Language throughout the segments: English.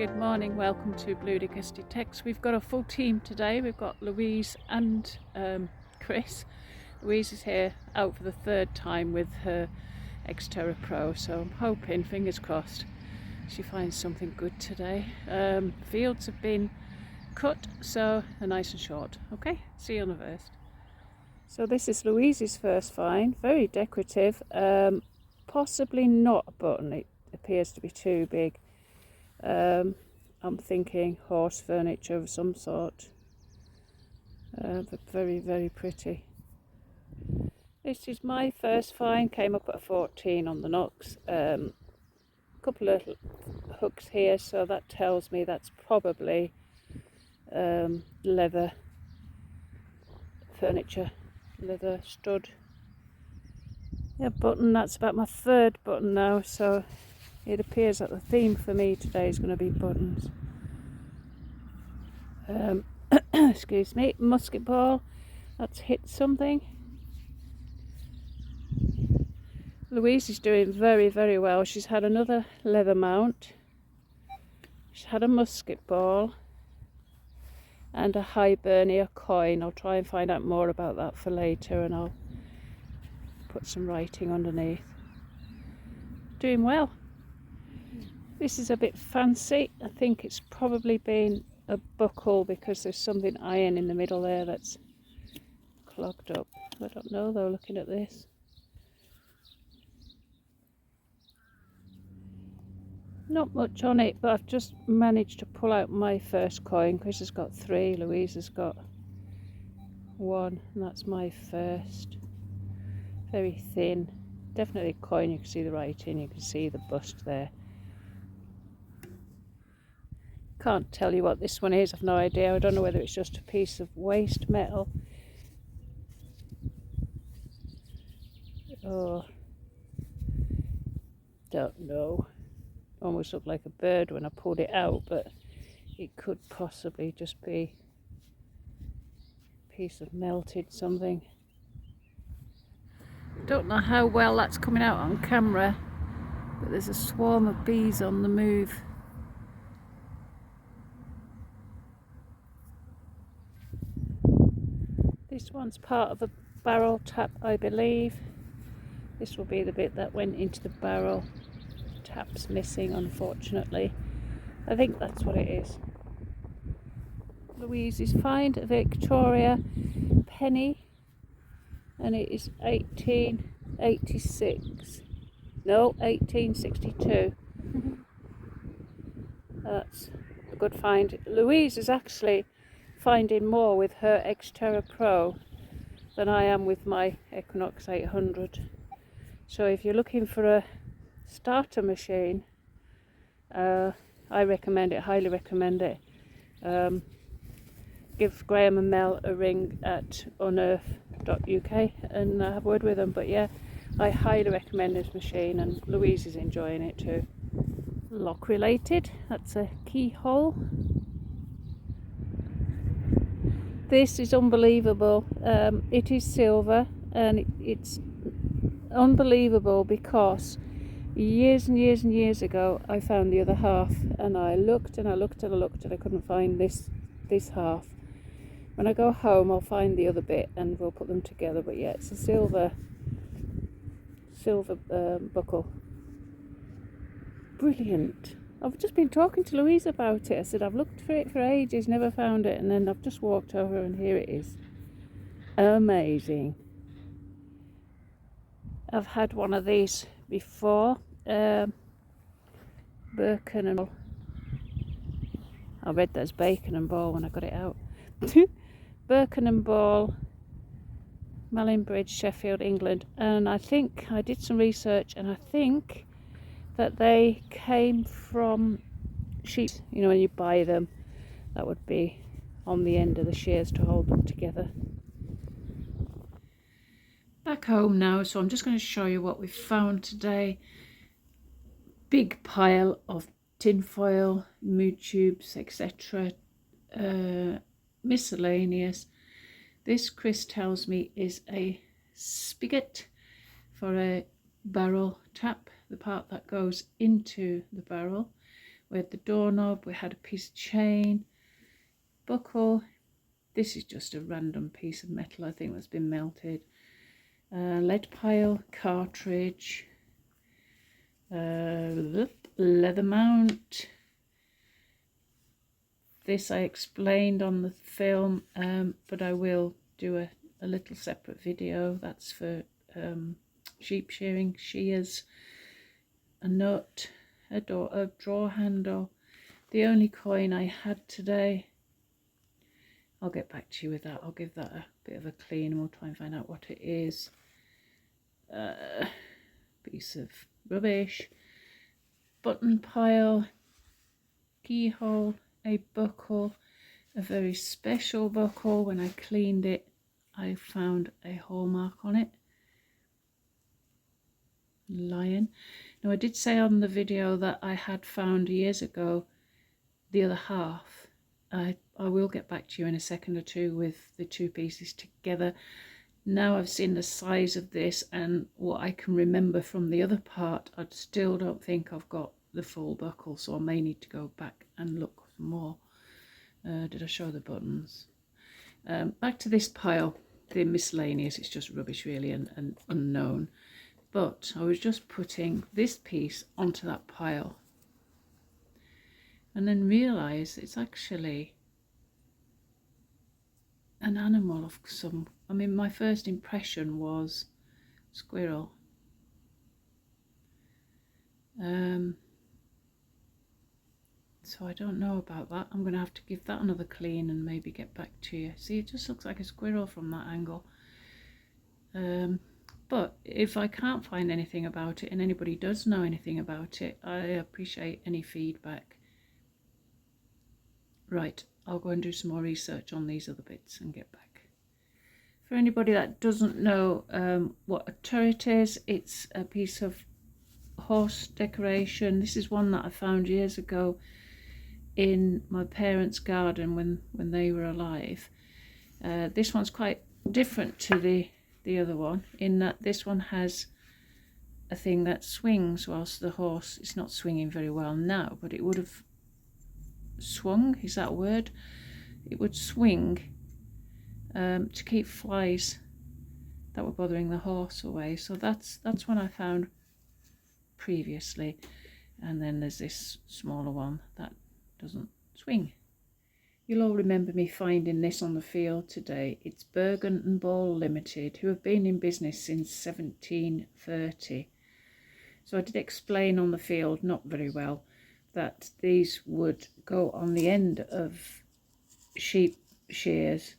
Good morning, welcome to Bludicas Detects. We've got a full team today. We've got Louise and Chris. Louise is here out for the third time with her Xterra Pro, so I'm hoping, fingers crossed, she finds something good today. Fields have been cut, so they're nice and short. Okay, see you on the first. So this is Louise's first find, very decorative, possibly not a button, it appears to be too big. I'm thinking horse furniture of some sort, but very, very pretty. This is my first find, came up at a 14 on the Knox. A couple of hooks here, so that tells me that's probably leather furniture, leather stud. Yeah, button, that's about my third button now, so it appears that the theme for me today is going to be buttons. Excuse me, musket ball, that's hit something. Louise is doing very, very well. She's had another leather mount, she's had a musket ball and a Hibernia coin. I'll try and find out more about that for later and I'll put some writing underneath. Doing well. This is a bit fancy. I think it's probably been a buckle because there's something iron in the middle there that's clogged up. I don't know though, looking at this. Not much on it, but I've just managed to pull out my first coin. Chris has got 3, Louise has got 1, and that's my first. Very thin. Definitely a coin, you can see the writing, you can see the bust there. Can't tell you what this one is, I've no idea. I don't know whether it's just a piece of waste metal. Oh, don't know. Almost looked like a bird when I pulled it out, but it could possibly just be a piece of melted something. Don't know how well that's coming out on camera, but there's a swarm of bees on the move. This one's part of a barrel tap, I believe. This will be the bit that went into the barrel. Tap's missing, unfortunately. I think that's what it is. Louise's find, a Victoria penny, and it is 1886. No, 1862. That's a good find. Louise is actually finding more with her Xterra Pro than I am with my Equinox 800. So if you're looking for a starter machine, I recommend it, highly recommend it. Give Graham and Mel a ring at unearth.uk and have a word with them. But yeah, I highly recommend this machine, and Louise is enjoying it too. Lock related, that's a keyhole. This is unbelievable. It is silver, and it's unbelievable because years and years and years ago I found the other half, and I looked and I looked and I looked and I couldn't find this half. When I go home I'll find the other bit and we'll put them together, but yeah, it's a silver buckle. Brilliant. I've just been talking to Louise about it. I said I've looked for it for ages, never found it, and then I've just walked over and here it is. Amazing. I've had one of these before. Birken and Ball. I read that as bacon and ball when I got it out. Birken and Ball, Mallinbridge, Sheffield, England, and I think I did some research and I think that they came from sheep. You know, when you buy them, that would be on the end of the shears to hold them together. Back home now, so I'm just going to show you what we've found today. Big pile of tinfoil, mood tubes, etc. Miscellaneous. This, Chris tells me, is a spigot for a barrel tap, the part that goes into the barrel. We had the doorknob, we had a piece of chain, buckle. This is just a random piece of metal, I think, that's been melted. Lead pile, cartridge, leather mount. This I explained on the film, but I will do a little separate video. That's for sheep shearing, shears, a nut, a drawer handle. The only coin I had today, I'll get back to you with that. I'll give that a bit of a clean and we'll try and find out what it is. Piece of rubbish. Button pile, keyhole, a buckle, a very special buckle. When I cleaned it, I found a hallmark on it. Lion. Now I did say on the video that I had found years ago the other half. I will get back to you in a second or two with the two pieces together. Now I've seen the size of this and what I can remember from the other part, I still don't think I've got the full buckle, so I may need to go back and look for more. Did I show the buttons? Back to this pile, the miscellaneous. It's just rubbish really and unknown. But I was just putting this piece onto that pile and then realised it's actually an animal of some, I mean, my first impression was squirrel. So I don't know about that. I'm going to have to give that another clean and maybe get back to you. See, it just looks like a squirrel from that angle. But if I can't find anything about it and anybody does know anything about it, I appreciate any feedback. Right, I'll go and do some more research on these other bits and get back. For anybody that doesn't know what a turret is, it's a piece of horse decoration. This is one that I found years ago in my parents' garden when they were alive. This one's quite different to the other one in that this one has a thing that swings whilst the horse is not swinging very well now, but it would have swung, is that a word? It would swing to keep flies that were bothering the horse away. So that's one I found previously, and then there's this smaller one that doesn't swing. You'll all remember me finding this on the field today. It's Bergen and Ball Limited, who have been in business since 1730. So I did explain on the field, not very well, that these would go on the end of sheep shears,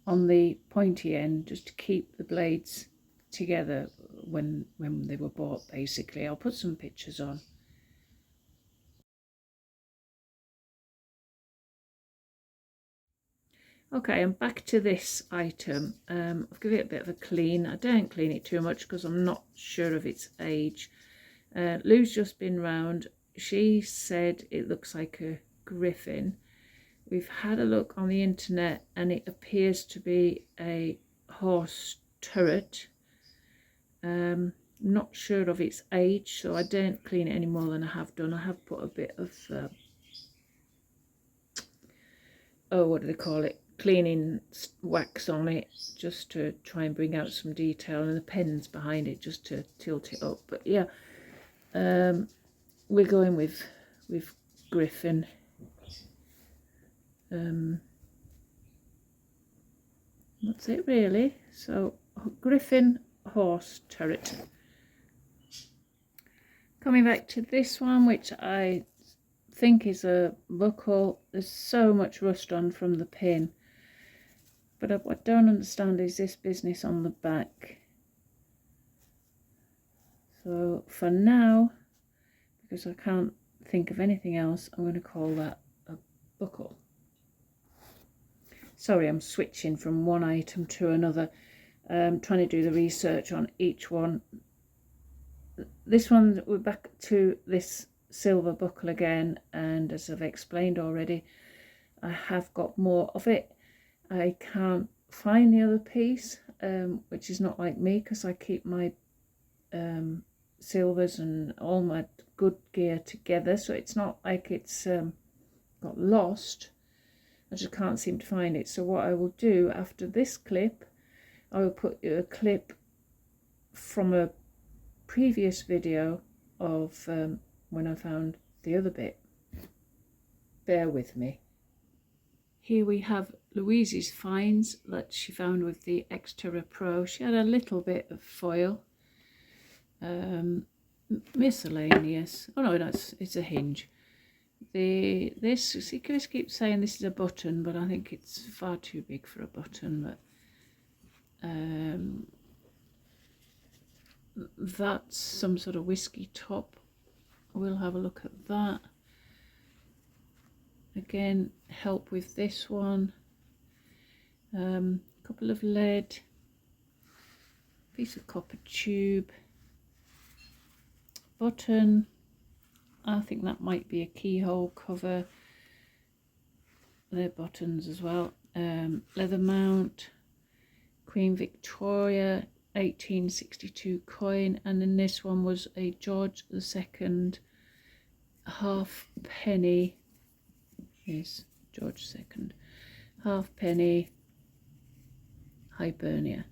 on the pointy end, just to keep the blades together when they were bought, basically. I'll put some pictures on. Okay, I'm back to this item. I'll give it a bit of a clean. I don't clean it too much because I'm not sure of its age. Lou's just been round. She said it looks like a griffin. We've had a look on the internet and it appears to be a horse turret. Not sure of its age, so I don't clean it any more than I have done. I have put a bit of what do they call it, cleaning wax on it, just to try and bring out some detail, and the pens behind it just to tilt it up. But yeah, we're going with griffin. That's it really. So griffin horse turret. Coming back to this one, which I think is a buckle. There's so much rust on from the pin, but what I don't understand is this business on the back. So for now, because I can't think of anything else, I'm going to call that a buckle. Sorry, I'm switching from one item to another, trying to do the research on each one. This one, we're back to this silver buckle again, and as I've explained already, I have got more of it. I can't find the other piece, which is not like me because I keep my silvers and all my good gear together, so it's not like it's got lost. I just can't seem to find it. So what I will do after this clip, I will put a clip from a previous video of when I found the other bit. Bear with me. Here we have Louise's finds that she found with the Xterra Pro. She had a little bit of foil, miscellaneous. Oh no, it's a hinge. See, Chris keeps saying this is a button, but I think it's far too big for a button. But that's some sort of whiskey top. We'll have a look at that. Again, help with this one. Couple of lead, piece of copper tube, button. I think that might be a keyhole cover. They're buttons as well. Leather mount, Queen Victoria 1862 coin, and then this one was a George II halfpenny. Yes, George II halfpenny Hibernia.